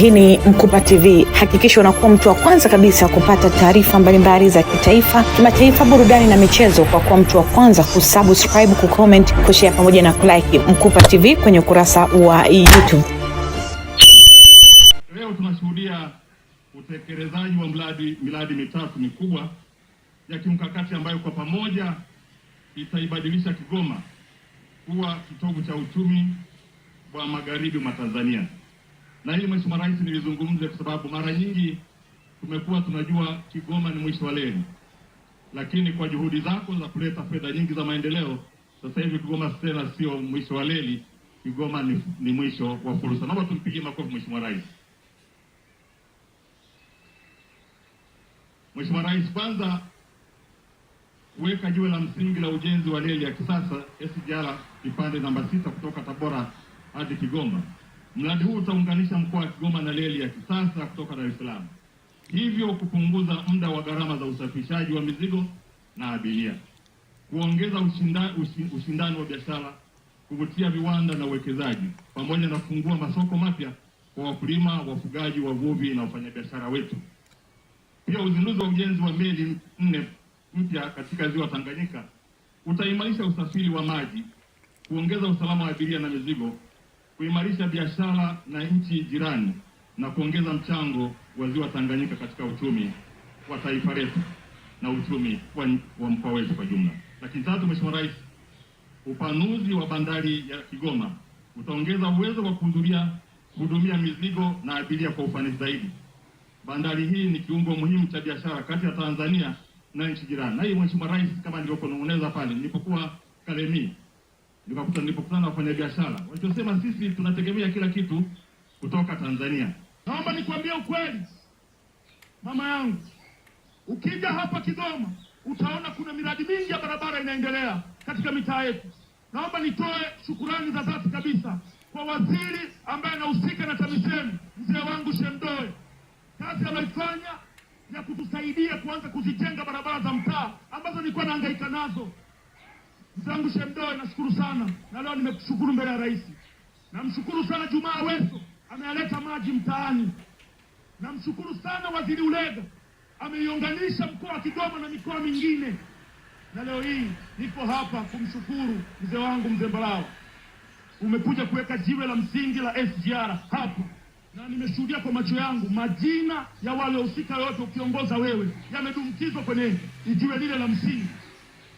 Hii ni Mkupa TV. Hakikisha unakuwa mtu wa kwanza kabisa kupata taarifa mbalimbali za kitaifa, kimataifa, burudani na michezo kwa kuwa mtu wa kwanza kusubscribe, kucomment, kushare pamoja na kulike Mkupa TV kwenye ukurasa wa YouTube. Leo tunashuhudia utekelezaji wa miradi mitatu mikubwa ya kimkakati ambayo kwa pamoja itaibadilisha Kigoma kuwa kitovu cha uchumi wa magharibi mwa Tanzania. Na hili Mheshimiwa Rais nilizungumze kwa sababu mara nyingi tumekuwa tunajua Kigoma ni mwisho wa reli. Lakini kwa juhudi zako za kuleta fedha nyingi za maendeleo, sasa hivi Kigoma tena sio mwisho wa reli, Kigoma ni mwisho wa fursa. Naomba tumpigie makofi Mheshimiwa Rais. Mheshimiwa Rais, kwanza weka jiwe la msingi la ujenzi wa reli ya kisasa SGR kipande namba 6 kutoka Tabora hadi Kigoma. Mradi huu utaunganisha mkoa wa Kigoma na reli ya kisasa kutoka Dar es Salaam, hivyo kupunguza muda wa gharama za usafirishaji wa mizigo na abiria, kuongeza ushindani wa biashara, kuvutia viwanda na uwekezaji, pamoja na kufungua masoko mapya kwa wakulima, wafugaji, wavuvi na wafanyabiashara wetu. Pia uzinduzi wa ujenzi wa meli 4 mpya katika ziwa Tanganyika utaimarisha usafiri wa maji, kuongeza usalama wa abiria na mizigo, kuimarisha biashara na nchi jirani na kuongeza mchango wa ziwa Tanganyika katika uchumi wa taifa letu na uchumi wa mkoa wetu kwa jumla. Lakini tatu, Mheshimiwa Rais, upanuzi wa bandari ya Kigoma utaongeza uwezo wa kuhudumia mizigo na abiria kwa ufanisi zaidi. Bandari hii ni kiungo muhimu cha biashara kati ya Tanzania na nchi jirani. Na hii Mheshimiwa Rais, kama nilivyokueleza pale nilipokuwa Kalemi, nilipokutana na wafanyabiashara walichosema, sisi tunategemea kila kitu kutoka Tanzania. Naomba nikwambie ukweli, mama yangu, ukija hapa Kigoma utaona kuna miradi mingi ya barabara inaendelea katika mitaa yetu. Naomba nitoe shukurani za dhati kabisa kwa waziri ambaye anahusika na TAMISEMI, mzee wangu Shemdoe. Kazi anaifanya ya kutusaidia kuanza kuzijenga barabara za mtaa ambazo nilikuwa nahangaika nazo. Mzee wangu Shemdoe, nashukuru sana, na leo nimekushukuru mbele ya rais. Namshukuru sana Juma Aweso, amealeta maji mtaani. Namshukuru sana waziri Ulega, ameiunganisha mkoa wa Kigoma na mikoa mingine. Na leo hii niko hapa kumshukuru mzee wangu Mzee Mbarawa. Umekuja kuweka jiwe la msingi la SGR hapa, na nimeshuhudia kwa macho yangu majina ya wale wahusika wote ukiongoza wewe yamedumbukizwa kwenye jiwe lile la msingi.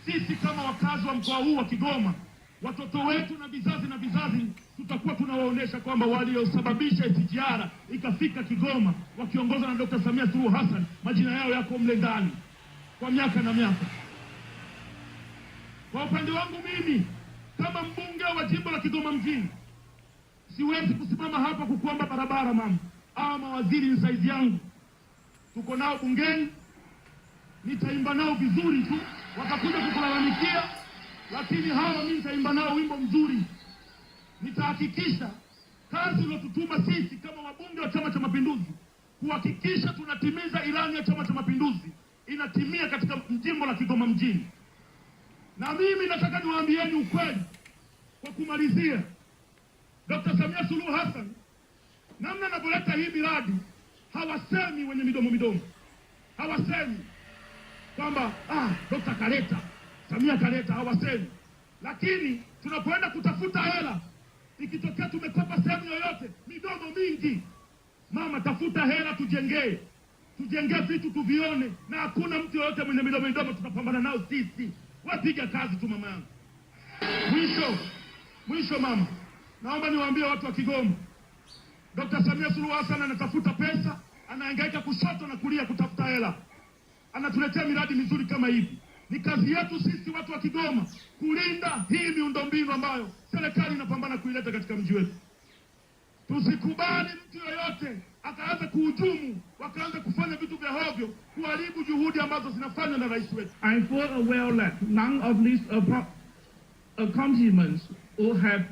Sisi kama wakazi wa mkoa huu wa Kigoma, watoto wetu na vizazi tutakuwa tunawaonesha kwamba waliosababisha SGR ikafika Kigoma wakiongozwa na Dr. Samia Suluhu Hassan, majina yao yako mle ndani kwa miaka na miaka. Kwa upande wangu mimi kama mbunge wa jimbo la Kigoma mjini, siwezi kusimama hapa kukuomba barabara mama, ama mawaziri ni saizi yangu. Tuko nao bungeni, nitaimba nao vizuri tu, watakuja kukulalamikia, lakini hawa mimi nitaimba nao wimbo mzuri. Nitahakikisha kazi iliyotutuma sisi kama wabunge wa Chama cha Mapinduzi kuhakikisha tunatimiza ilani ya Chama cha Mapinduzi inatimia katika jimbo la Kigoma mjini. Na mimi nataka niwaambieni ukweli kwa kumalizia, Dr. Samia Suluhu Hassan namna anavyoleta hii miradi, hawasemi wenye midomo, hawasemi kwamba Dr. kaleta, Samia kaleta, hawasemi. Lakini tunapoenda kutafuta hela, ikitokea tumekopa sehemu yoyote, midomo mingi. Mama, tafuta hela tujengee vitu tuvione, na hakuna mtu yoyote mwenye midomo tutapambana nao sisi. Wapiga kazi tu mama yangu. Mwisho mama, naomba niwaambie watu wa Kigoma, Dr. Samia Suluhu Hassan anatafuta pesa, anahangaika kushoto na kulia kutafuta hela, anatuletea miradi mizuri kama hivi. Ni kazi yetu sisi watu wa Kigoma kulinda hii miundombinu ambayo serikali inapambana kuileta katika mji wetu. Tusikubali mtu yoyote akaanza kuhujumu, wakaanza kufanya vitu vya hovyo, kuharibu juhudi ambazo zinafanywa na rais wetu. I'm fully aware that none of these accomplishments would have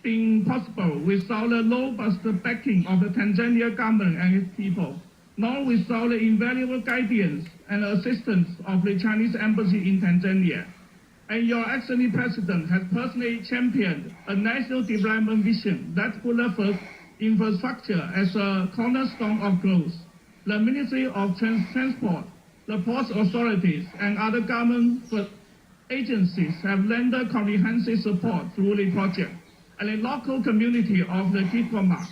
been possible without the robust backing of the Tanzania government and its people, nor without the invaluable guidance and assistance of the Chinese embassy in Tanzania. And your excellent president has personally championed a national development vision that put us first infrastructure as a cornerstone of growth. The Ministry of Transport, the Port Authorities, and other government agencies have rendered comprehensive support through the project, and the local community of the Kigoma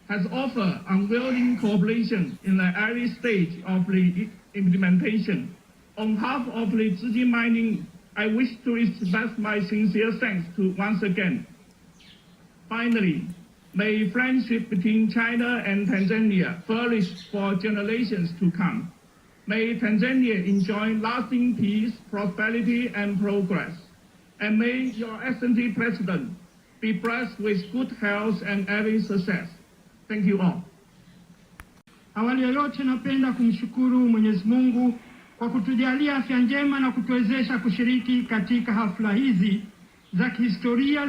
has offered unwavering cooperation in the early stage of the implementation. On behalf of the Zijin Mining, I wish to express my sincere thanks to once again. Finally, may friendship between China and Tanzania flourish for generations to come. May Tanzania enjoy lasting peace, prosperity, and progress. And may your Excellency President be blessed with good health and every success. Thank you all. Awali ya yote napenda kumshukuru Mwenyezi Mungu kwa kutujalia afya njema na kutuwezesha kushiriki katika hafla hizi za kihistoria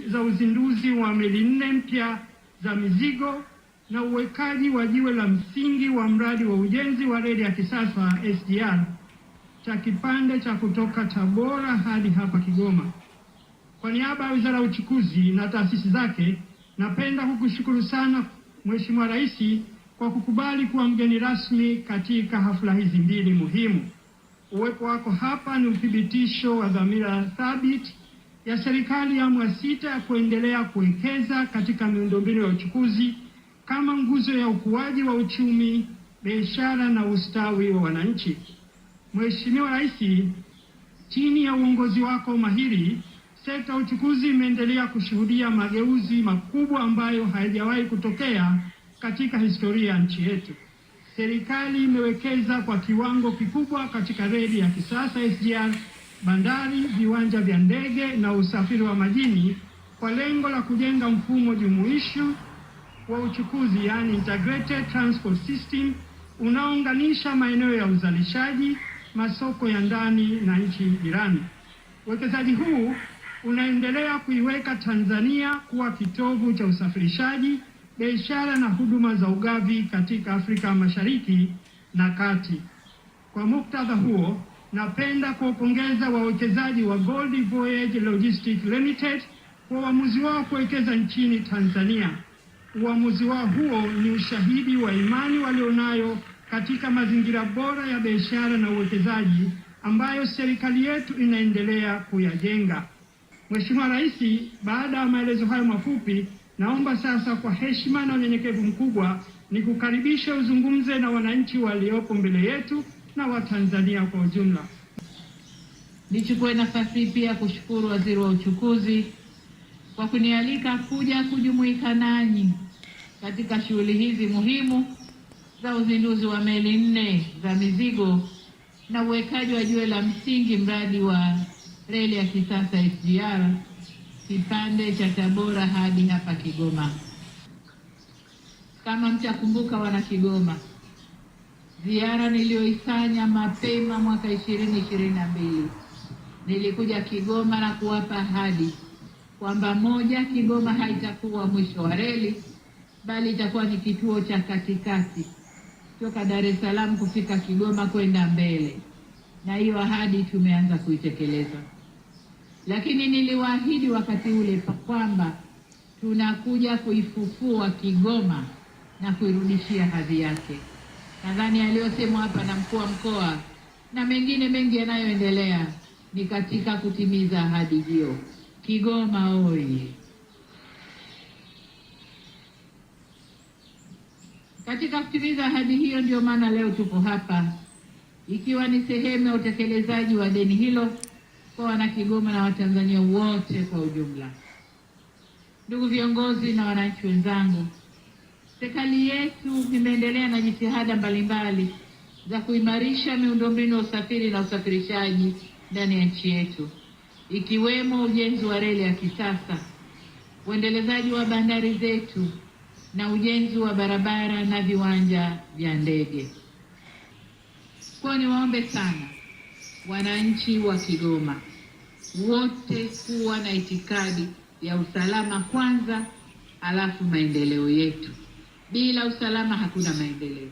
za uzinduzi wa meli 4 mpya za mizigo na uwekaji wa jiwe la msingi wa mradi wa ujenzi wa reli ya kisasa SGR cha kipande cha kutoka Tabora hadi hapa Kigoma. Kwa niaba ya Wizara ya Uchukuzi na taasisi zake, napenda kukushukuru sana Mheshimiwa Rais kwa kukubali kuwa mgeni rasmi katika hafla hizi mbili muhimu. Uwepo wako hapa ni uthibitisho wa dhamira thabiti ya serikali ya awamu ya 6 ya kuendelea kuwekeza katika miundombinu ya uchukuzi kama nguzo ya ukuaji wa uchumi, biashara na ustawi wa wananchi. Mheshimiwa Rais, chini ya uongozi wako mahiri, sekta ya uchukuzi imeendelea kushuhudia mageuzi makubwa ambayo hayajawahi kutokea katika historia ya nchi yetu. Serikali imewekeza kwa kiwango kikubwa katika reli ya kisasa SGR, bandari, viwanja vya ndege na usafiri wa majini kwa lengo la kujenga mfumo jumuishi wa uchukuzi, yani integrated transport system, unaounganisha maeneo ya uzalishaji, masoko ya ndani na nchi jirani. Uwekezaji huu unaendelea kuiweka Tanzania kuwa kitovu cha usafirishaji, biashara na huduma za ugavi katika Afrika Mashariki na Kati. Kwa muktadha huo, napenda kuwapongeza wawekezaji wa Gold Voyage Logistics Limited kwa uamuzi wao kuwekeza nchini Tanzania. Uamuzi wao huo ni ushahidi wa imani walionayo katika mazingira bora ya biashara na uwekezaji ambayo serikali yetu inaendelea kuyajenga. Mheshimiwa Rais, baada ya maelezo hayo mafupi, naomba sasa kwa heshima na unyenyekevu mkubwa nikukaribisha uzungumze na wananchi waliopo mbele yetu na Watanzania kwa ujumla. Nichukue nafasi hii pia kushukuru Waziri wa Uchukuzi kwa kunialika kuja kujumuika nanyi katika shughuli hizi muhimu za uzinduzi wa meli 4 za mizigo na uwekaji wa jiwe la msingi mradi wa reli ya kisasa SGR kipande cha Tabora hadi hapa Kigoma. Kama mtakumbuka wana Kigoma, ziara niliyoifanya mapema mwaka 2022, nilikuja Kigoma na kuwapa ahadi kwamba moja, Kigoma haitakuwa mwisho wa reli, bali itakuwa ni kituo cha katikati kutoka Dar es Salaam kufika Kigoma kwenda mbele, na hiyo ahadi tumeanza kuitekeleza. Lakini niliwaahidi wakati ule kwamba tunakuja kuifufua Kigoma na kuirudishia hadhi yake. Nadhani aliyosemwa hapa na mkuu wa mkoa na mengine mengi yanayoendelea ni katika kutimiza ahadi hiyo. Kigoma oye! Katika kutimiza ahadi hiyo ndio maana leo tuko hapa, ikiwa ni sehemu ya utekelezaji wa deni hilo kwa wana Kigoma na Watanzania wote kwa ujumla. Ndugu viongozi na wananchi wenzangu, serikali yetu imeendelea na jitihada mbalimbali za kuimarisha miundombinu ya usafiri na usafirishaji ndani ya nchi yetu, ikiwemo ujenzi wa reli ya kisasa, uendelezaji wa bandari zetu na ujenzi wa barabara na viwanja vya ndege. Kwa niwaombe sana wananchi wa Kigoma wote kuwa na itikadi ya usalama kwanza, alafu maendeleo yetu. Bila usalama hakuna maendeleo.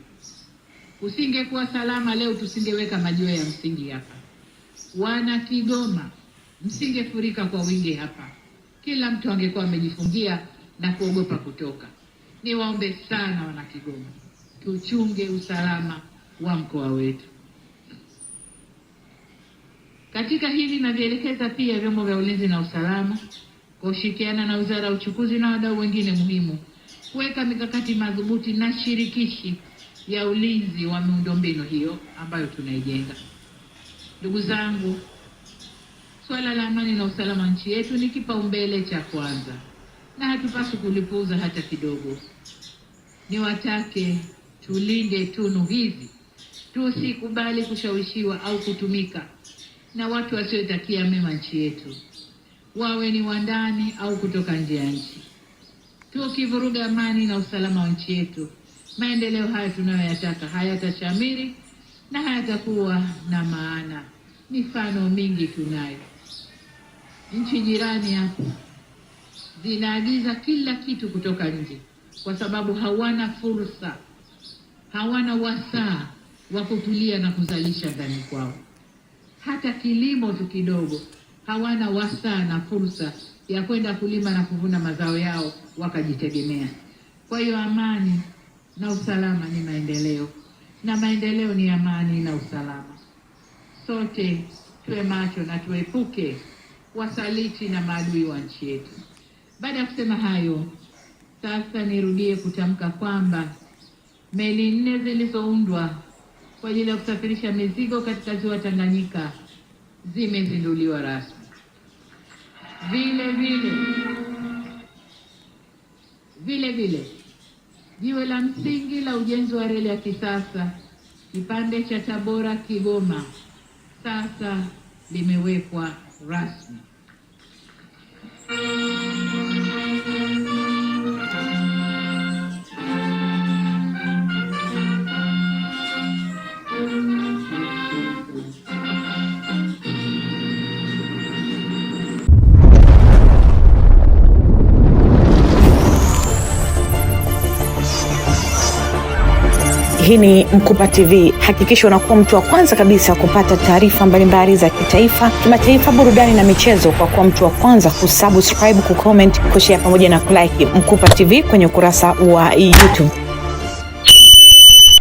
Usingekuwa salama leo tusingeweka majiwe ya msingi hapa. Wana Kigoma msingefurika kwa wingi hapa. Kila mtu angekuwa amejifungia na kuogopa kutoka. Niwaombe sana wana Kigoma, tuchunge usalama wa mkoa wetu. Katika hili navielekeza pia vyombo vya ulinzi na usalama kushirikiana na Wizara ya Uchukuzi na wadau wengine muhimu kuweka mikakati madhubuti na shirikishi ya ulinzi wa miundombinu hiyo ambayo tunaijenga. Ndugu zangu, swala la amani na usalama nchi yetu ni kipaumbele cha kwanza na hatupaswi kulipuuza hata kidogo. Niwatake tulinde tunu hizi, tusikubali kushawishiwa au kutumika na watu wasiotakia mema nchi yetu, wawe ni wa ndani au kutoka nje ya nchi. Tukivuruga amani na usalama wa nchi yetu, maendeleo haya tunayoyataka hayatashamiri na hayatakuwa na maana. Mifano mingi tunayo. Nchi jirani hapa zinaagiza kila kitu kutoka nje kwa sababu hawana fursa, hawana wasaa wa kutulia na kuzalisha ndani kwao. Hata kilimo tu kidogo hawana wasaa na fursa ya kwenda kulima na kuvuna mazao yao wakajitegemea. Kwa hiyo amani na usalama ni maendeleo, na maendeleo ni amani na usalama. Sote tuwe macho na tuepuke wasaliti na maadui wa nchi yetu. Baada ya kusema hayo, sasa nirudie kutamka kwamba meli 4 zilizoundwa kwa ajili ya kusafirisha mizigo katika ziwa Tanganyika zimezinduliwa rasmi. Vile vile jiwe la msingi la ujenzi wa reli ya kisasa kipande cha Tabora Kigoma sasa limewekwa rasmi. Hii ni Mkupa TV. Hakikisha unakuwa mtu wa kwanza kabisa kupata taarifa mbalimbali za kitaifa, kimataifa, burudani na michezo kwa kuwa mtu wa kwanza kusubscribe, kucomment, kushare pamoja na kulike Mkupa TV kwenye ukurasa wa YouTube.